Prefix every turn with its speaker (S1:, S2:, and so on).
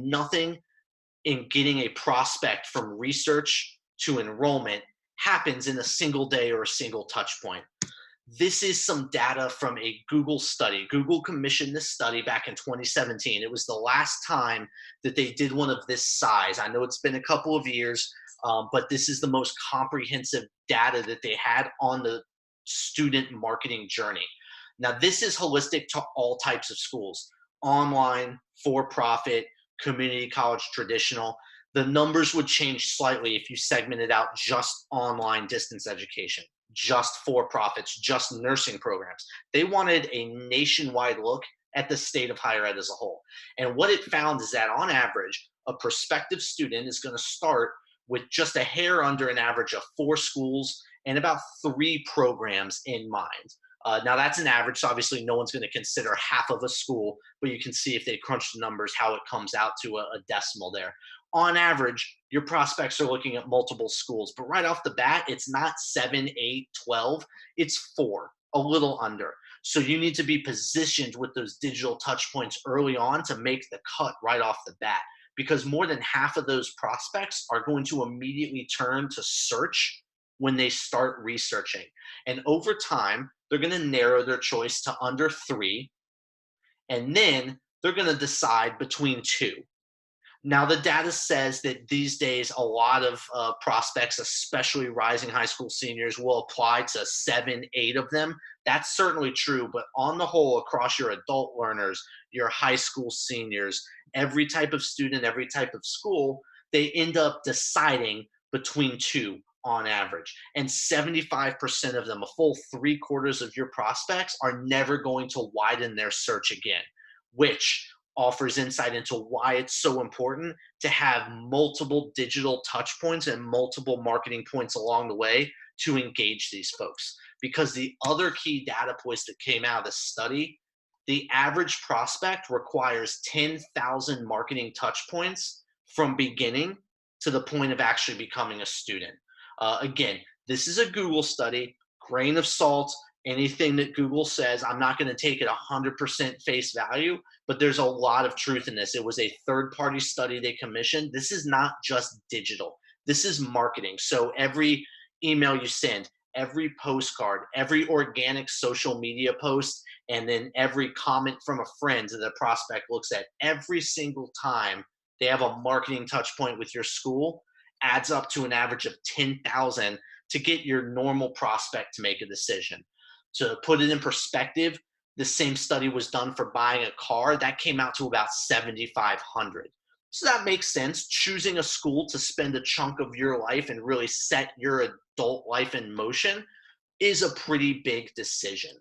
S1: nothing in getting a prospect from research to enrollment happens in a single day or a single touch point. This is some data from a Google study. Google commissioned this study back in 2017. It was the last time that they did one of this size. I know it's been a couple of years, but this is the most comprehensive data that they had on the student marketing journey. Now, this is holistic to all types of schools: online, for profit, community college, traditional. The numbers would change slightly if you segmented out just online distance education, just for profits, just nursing programs. They wanted a nationwide look at the state of higher ed as a whole. And what it found is that on average, a prospective student is going to start with just a hair under an average of 4 schools and about 3 programs in mind. Now that's an average, so obviously no one's going to consider half of a school, but you can see if they crunch the numbers how it comes out to a decimal there. On average, your prospects are looking at multiple schools, but right off the bat, it's not 7, 8, 12, it's 4, a little under. So you need to be positioned with those digital touch points early on to make the cut right off the bat, because more than half of those prospects are going to immediately turn to search when they start researching. And over time, they're going to narrow their choice to under 3, and then they're going to decide between 2. Now, the data says that these days, a lot of prospects, especially rising high school seniors, will apply to 7, 8 of them. That's certainly true, but on the whole, across your adult learners, your high school seniors, every type of student, every type of school, they end up deciding between 2 on average. And 75% of them, a full 3/4 of your prospects, are never going to widen their search again, which offers insight into why it's so important to have multiple digital touch points and multiple marketing points along the way to engage these folks. Because the other key data points that came out of the study, the average prospect requires 10,000 marketing touch points from beginning to the point of actually becoming a student. Again, this is a Google study, grain of salt. Anything that Google says, I'm not going to take it 100% face value, but there's a lot of truth in this. It was a third-party study they commissioned. This is not just digital. This is marketing. So every email you send, every postcard, every organic social media post, and then every comment from a friend that the prospect looks at, every single time they have a marketing touch point with your school, adds up to an average of 10,000 to get your normal prospect to make a decision. To put it in perspective, the same study was done for buying a car. That came out to about 7,500. So that makes sense. Choosing a school to spend a chunk of your life and really set your adult life in motion is a pretty big decision.